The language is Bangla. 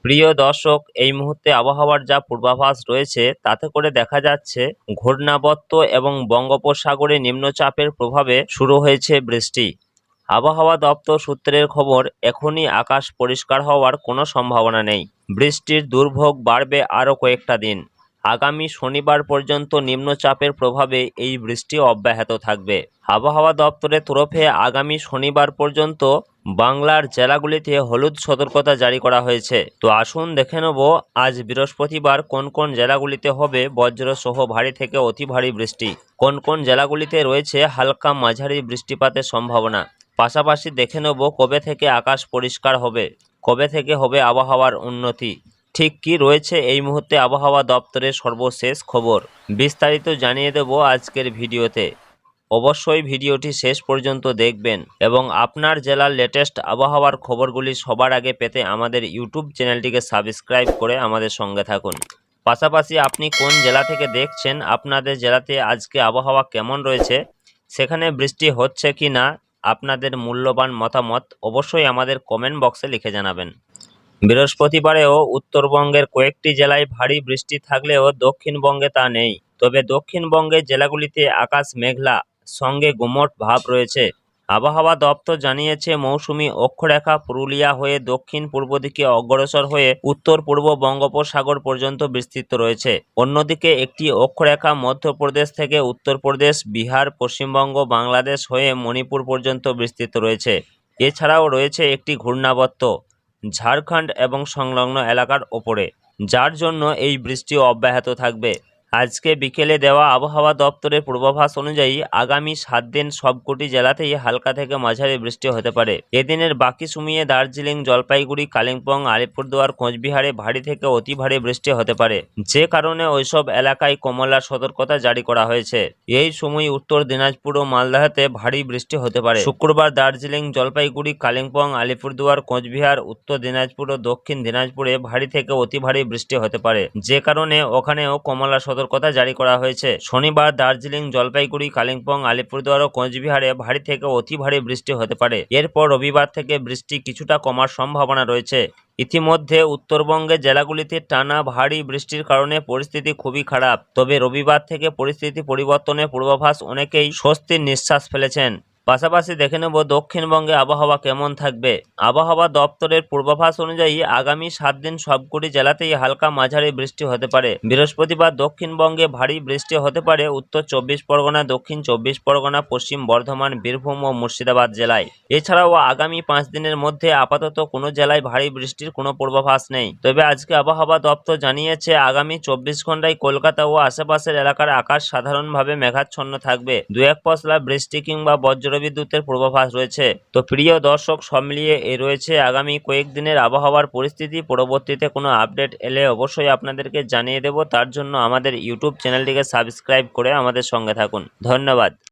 প্রিয় দর্শক, এই মুহূর্তে আবহাওয়ার যা পূর্বাভাস রয়েছে তাতে করে দেখা যাচ্ছে ঘূর্ণাবর্ত এবং বঙ্গোপসাগরে নিম্নচাপের প্রভাবে শুরু হয়েছে বৃষ্টি। আবহাওয়া দপ্তর সূত্রের খবর, এখনই আকাশ পরিষ্কার হওয়ার কোনো সম্ভাবনা নেই। বৃষ্টির দুর্ভোগ বাড়বে আরও কয়েকটা দিন। আগামী শনিবার পর্যন্ত নিম্নচাপের প্রভাবে এই বৃষ্টি অব্যাহত থাকবে। আবহাওয়া দপ্তরের তরফে আগামী শনিবার পর্যন্ত বাংলার জেলাগুলিতে হলুদ সতর্কতা জারি করা হয়েছে। তো আসুন দেখে নেব আজ বৃহস্পতিবার কোন কোন জেলাগুলিতে হবে বজ্রসহ ভারী থেকে অতি ভারী বৃষ্টি, কোন কোন জেলাগুলিতে রয়েছে হালকা মাঝারি বৃষ্টিপাতের সম্ভাবনা। পাশাপাশি দেখে নেব কবে থেকে আকাশ পরিষ্কার হবে, কবে থেকে হবে আবহাওয়ার উন্নতি, ঠিক কি রয়েছে এই মুহূর্তে আবহাওয়া দপ্তরের সর্বশেষ খবর। বিস্তারিত জানিয়ে দেব আজকের ভিডিওতে। অবশ্যই ভিডিওটি শেষ পর্যন্ত দেখবেন এবং আপনার জেলার লেটেস্ট আবহাওয়ার খবরগুলি সবার আগে পেতে আমাদের ইউটিউব চ্যানেলটিকে সাবস্ক্রাইব করে আমাদের সঙ্গে থাকুন। পাশাপাশি আপনি কোন জেলা থেকে দেখছেন, আপনাদের জেলাতে আজকে আবহাওয়া কেমন রয়েছে, সেখানে বৃষ্টি হচ্ছে কি না, আপনাদের মূল্যবান মতামত অবশ্যই আমাদের কমেন্ট বক্সে লিখে জানাবেন। বৃহস্পতিবারেও উত্তরবঙ্গের কয়েকটি জেলায় ভারী বৃষ্টি থাকলেও দক্ষিণবঙ্গে তা নেই। তবে দক্ষিণবঙ্গের জেলাগুলিতে আকাশ মেঘলা, সঙ্গে গুমোট ভাব রয়েছে। আবহাওয়া দপ্তর জানিয়েছে মৌসুমি অক্ষরেখা পুরুলিয়া হয়ে দক্ষিণ পূর্ব দিকে অগ্রসর হয়ে উত্তর পূর্ব বঙ্গোপসাগর পর্যন্ত বিস্তৃত রয়েছে। অন্যদিকে একটি অক্ষরেখা মধ্যপ্রদেশ থেকে উত্তরপ্রদেশ, বিহার, পশ্চিমবঙ্গ, বাংলাদেশ হয়ে মণিপুর পর্যন্ত বিস্তৃত রয়েছে। এছাড়াও রয়েছে একটি ঘূর্ণাবর্ত ঝাড়খণ্ড এবং সংলগ্ন এলাকার ওপরে, যার জন্য এই বৃষ্টি অব্যাহত থাকবে। আজকে বিকেলে দেওয়া আবহাওয়া দপ্তরের পূর্বাভাস অনুযায়ী আগামী 7 দিন সবকটি জেলাতেই হালকা থেকে মাঝারি বৃষ্টি হতে পারে। এদিনের বাকি সময়ে দার্জিলিং, জলপাইগুড়ি, কালিম্পং, আলিপুরদুয়ার, কোচবিহারে ভারী থেকে অতি ভারী বৃষ্টি হতে পারে, যে কারণে ওইসব এলাকায় কমলা সতর্কতা জারি করা হয়েছে। এই সময় উত্তর দিনাজপুর ও মালদহতে ভারী বৃষ্টি হতে পারে। শুক্রবার দার্জিলিং, জলপাইগুড়ি, কালিম্পং, আলিপুরদুয়ার, কোচবিহার, উত্তর দিনাজপুর ও দক্ষিণ দিনাজপুরে ভারী থেকে অতি ভারী বৃষ্টি হতে পারে, যে কারণে ওখানেও কমলা সতর্কতা জারি করা হয়েছে। শনিবার দার্জিলিং, জলপাইগুড়ি, কালিম্পং, আলিপুরদুয়ার ও কোচবিহারে ভারী থেকে অতি ভারী বৃষ্টি হতে পারে। এরপর রবিবার থেকে বৃষ্টি কিছুটা কমার সম্ভাবনা রয়েছে। ইতিমধ্যে উত্তরবঙ্গের জেলাগুলিতে টানা ভারী বৃষ্টির কারণে পরিস্থিতি খুবই খারাপ। তবে রবিবার থেকে পরিস্থিতি পরিবর্তনের পূর্বাভাস অনেকেই স্বস্তির নিঃশ্বাস ফেলেছেন। পাশাপাশি দেখে নেব দক্ষিণবঙ্গে আবহাওয়া কেমন থাকবে। আবহাওয়া দপ্তরের পূর্বাভাস অনুযায়ী আগামী 7 দিন সবকটি জেলাতেই হালকা মাঝারি বৃষ্টি হতে পারে। বৃহস্পতিবার দক্ষিণবঙ্গে ভারী বৃষ্টি হতে পারে উত্তর 24 পরগনা, দক্ষিণ 24 পরগনা, পশ্চিম বর্ধমান, বীরভূম ও মুর্শিদাবাদ জেলায়। এছাড়াও আগামী 5 দিনের মধ্যে আপাতত কোনো জেলায় ভারী বৃষ্টির কোনো পূর্বাভাস নেই। তবে আজকে আবহাওয়া দপ্তর জানিয়েছে আগামী 24 ঘন্টায় কলকাতা ও আশেপাশের এলাকার আকাশ সাধারণভাবে মেঘাচ্ছন্ন থাকবে। 2-1 পশলা বৃষ্টি কিংবা বজ্রবিদ্যুতের পূর্বাভাস রয়েছে। তো প্রিয় দর্শক, সব মিলিয়ে এই রয়েছে আগামী কয়েকদিনের আবহাওয়ার পরিস্থিতি। পরবর্তীতে কোনো আপডেট এলে অবশ্যই আপনাদেরকে জানিয়ে দেব। তার জন্য আমাদের ইউটিউব চ্যানেলটিকে সাবস্ক্রাইব করে আমাদের সঙ্গে থাকুন। ধন্যবাদ।